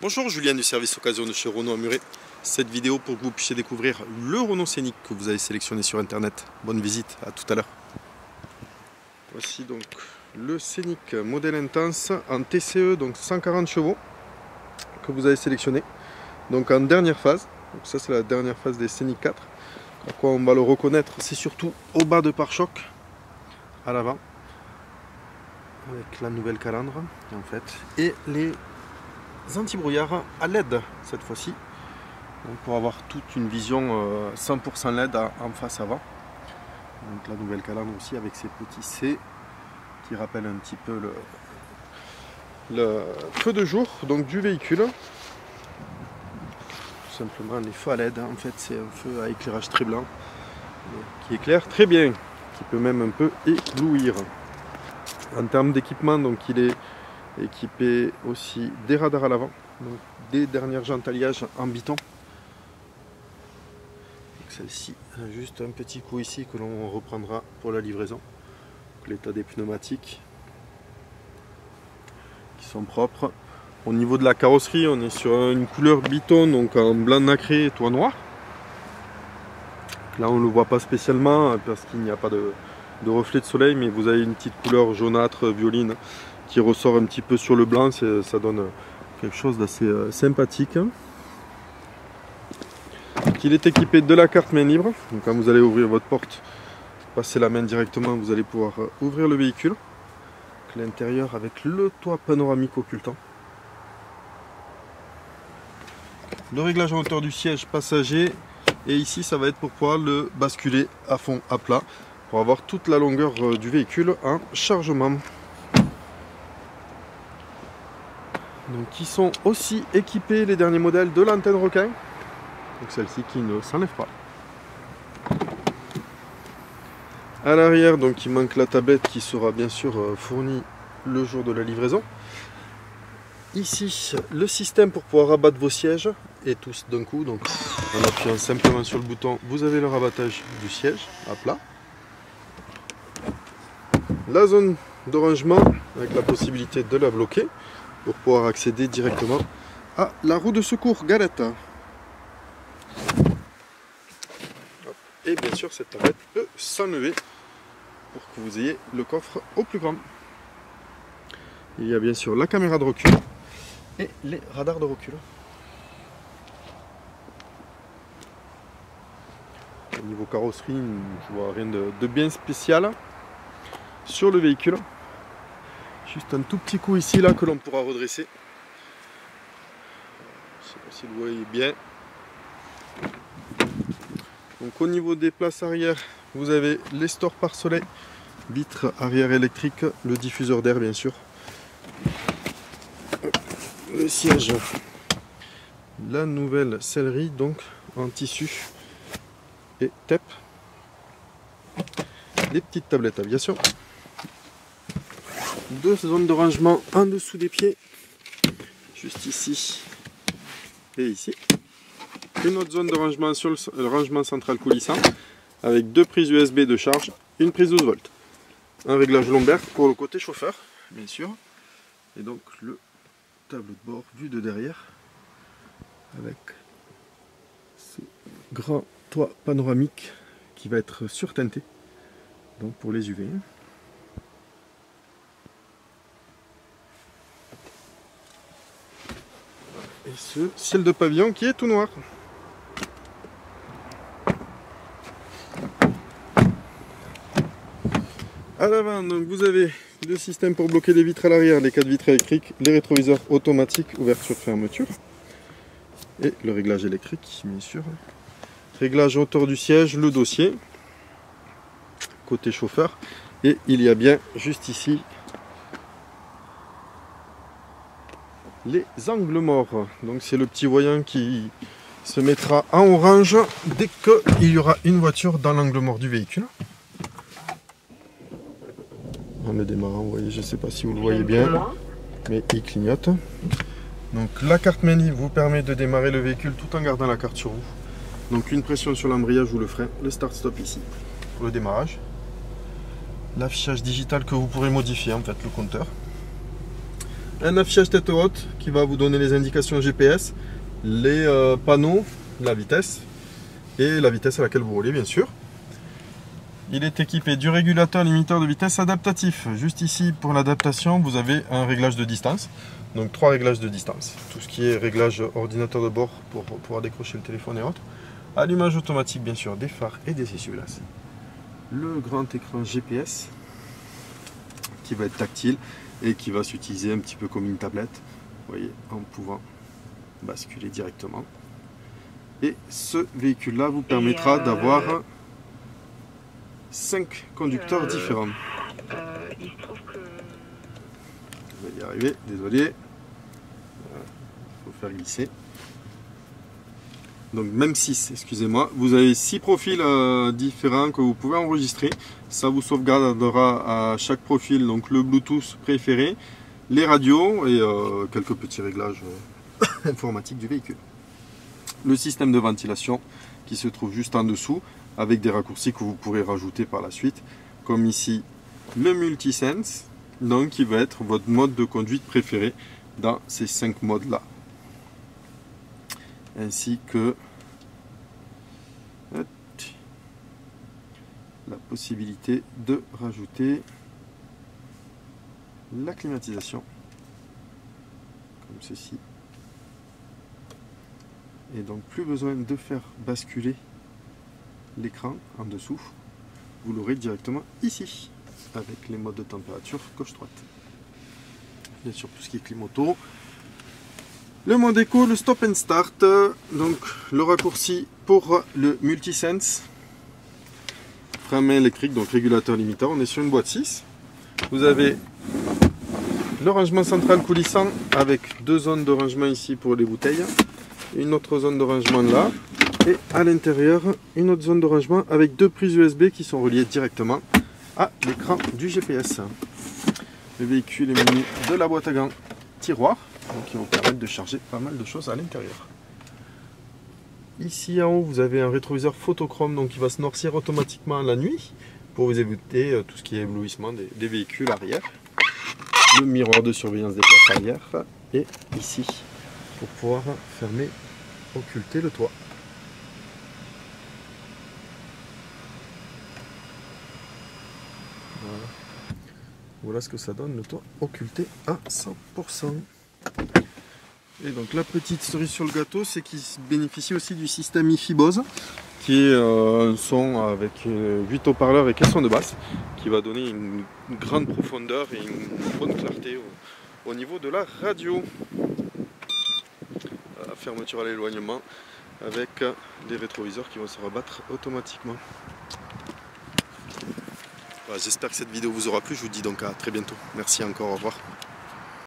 Bonjour, Julien du service occasion de chez Renault à Muret. Cette vidéo pour que vous puissiez découvrir le Renault Scénic que vous avez sélectionné sur internet. Bonne visite, à tout à l'heure. Voici donc le Scénic modèle intense en TCE, donc 140 chevaux que vous avez sélectionné. Donc en dernière phase, donc ça c'est la dernière phase des Scénic 4. À quoi on va le reconnaître, c'est surtout au bas de pare-choc, à l'avant, avec la nouvelle calandre en fait, et les anti-brouillard à LED cette fois-ci, pour avoir toute une vision 100% LED en face avant. Donc la nouvelle calandre aussi avec ses petits C qui rappellent un petit peu le feu de jour donc du véhicule. Tout simplement les feux à LED, en fait c'est un feu à éclairage très blanc qui éclaire très bien, qui peut même un peu éblouir. En termes d'équipement, donc il est équipé aussi des radars à l'avant, donc des dernières jantes alliage en biton. Celle-ci a juste un petit coup ici que l'on reprendra pour la livraison. L'état des pneumatiques qui sont propres. Au niveau de la carrosserie, on est sur une couleur biton, donc en blanc nacré et toit noir. Là on ne le voit pas spécialement parce qu'il n'y a pas de reflet de soleil, mais vous avez une petite couleur jaunâtre violine qui ressort un petit peu sur le blanc, ça donne quelque chose d'assez sympathique. Il est équipé de la carte main libre, donc quand vous allez ouvrir votre porte, passez la main directement, vous allez pouvoir ouvrir le véhicule. L'intérieur avec le toit panoramique occultant. Le réglage en hauteur du siège passager, et ici ça va être pour pouvoir le basculer à fond à plat, pour avoir toute la longueur du véhicule en chargement. Donc qui sont aussi équipés les derniers modèles de l'antenne requin, donc celle-ci qui ne s'enlève pas. À l'arrière, donc il manque la tablette qui sera bien sûr fournie le jour de la livraison. Ici le système pour pouvoir rabattre vos sièges, et tous d'un coup, donc en appuyant simplement sur le bouton vous avez le rabattage du siège à plat. La zone de rangement avec la possibilité de la bloquer pour pouvoir accéder directement à la roue de secours galette. Et bien sûr cette tablette peut s'enlever pour que vous ayez le coffre au plus grand. Il y a bien sûr la caméra de recul et les radars de recul. Au niveau carrosserie, je vois rien de bien spécial sur le véhicule. Juste un tout petit coup ici là que l'on pourra redresser. Je ne sais pas si vous voyez bien. Donc au niveau des places arrière, vous avez les stores pare soleil, vitres arrière électriques, le diffuseur d'air bien sûr, le siège, la nouvelle sellerie donc en tissu et TEP, les petites tablettes aviation, deux zones de rangement en dessous des pieds, juste ici et ici. Une autre zone de rangement sur le rangement central coulissant avec deux prises USB de charge, une prise 12 volts. Un réglage lombaire pour le côté chauffeur, bien sûr. Et donc le tableau de bord vu de derrière avec ce grand toit panoramique qui va être surteinté donc pour les UV. Et ce ciel de pavillon qui est tout noir. À l'avant, donc vous avez le système pour bloquer les vitres à l'arrière, les 4 vitres électriques, les rétroviseurs automatiques, ouverture-fermeture, et le réglage électrique, bien sûr. Réglage hauteur du siège, le dossier, côté chauffeur, et il y a bien juste ici les angles morts. Donc c'est le petit voyant qui se mettra en orange dès qu'il y aura une voiture dans l'angle mort du véhicule. En le démarrant, vous voyez, je ne sais pas si vous le voyez bien, mais il clignote. Donc la carte main libre vous permet de démarrer le véhicule tout en gardant la carte sur vous. Donc une pression sur l'embrayage ou le frein, le start-stop ici pour le démarrage. L'affichage digital que vous pourrez modifier en fait, le compteur. un affichage tête haute qui va vous donner les indications GPS, les panneaux, la vitesse et la vitesse à laquelle vous roulez bien sûr. Il est équipé du régulateur limiteur de vitesse adaptatif. Juste ici pour l'adaptation vous avez un réglage de distance. Donc 3 réglages de distance. Tout ce qui est réglage ordinateur de bord pour pouvoir décrocher le téléphone et autres. Allumage automatique bien sûr des phares et des essuie-glaces. Le grand écran GPS qui va être tactile et qui va s'utiliser un petit peu comme une tablette. Vous voyez, en pouvant basculer directement. Et ce véhicule là vous permettra d'avoir 5 conducteurs différents. Il se trouve que... Je vais y arriver, désolé. Il faut faire glisser. Donc même 6, excusez-moi. Vous avez 6 profils différents que vous pouvez enregistrer. Ça vous sauvegardera à chaque profil donc le Bluetooth préféré, les radios et quelques petits réglages informatiques du véhicule. Le système de ventilation qui se trouve juste en dessous avec des raccourcis que vous pourrez rajouter par la suite, comme ici le Multisense, donc qui va être votre mode de conduite préféré dans ces 5 modes là, ainsi que la possibilité de rajouter la climatisation comme ceci, et donc plus besoin de faire basculer l'écran en dessous, vous l'aurez directement ici avec les modes de température gauche-droite. Bien sûr tout ce qui est climato, le mode éco, le stop and start, donc le raccourci pour le Multisense, frein main électrique, donc régulateur limiteur. On est sur une boîte 6. Vous avez le rangement central coulissant avec 2 zones de rangement ici pour les bouteilles, une autre zone de rangement là, et à l'intérieur une autre zone de rangement avec 2 prises USB qui sont reliées directement à l'écran du GPS. Le véhicule est muni de la boîte à gants tiroir, donc qui vont permettre de charger pas mal de choses à l'intérieur. Ici en haut vous avez un rétroviseur photochrome, donc qui va se noircir automatiquement la nuit pour vous éviter tout ce qui est éblouissement des véhicules arrière. Le miroir de surveillance des places arrière, et ici pour pouvoir fermer, occulter le toit. Voilà ce que ça donne, le toit occulté à 100%. Et donc la petite cerise sur le gâteau, c'est qu'il bénéficie aussi du système hi-fi Bose, qui est un son avec 8 haut-parleurs et caisson de basse, qui va donner une grande profondeur et une bonne clarté au niveau de la radio. La fermeture à l'éloignement avec des rétroviseurs qui vont se rabattre automatiquement. Voilà, j'espère que cette vidéo vous aura plu, je vous dis donc à très bientôt. Merci encore, au revoir.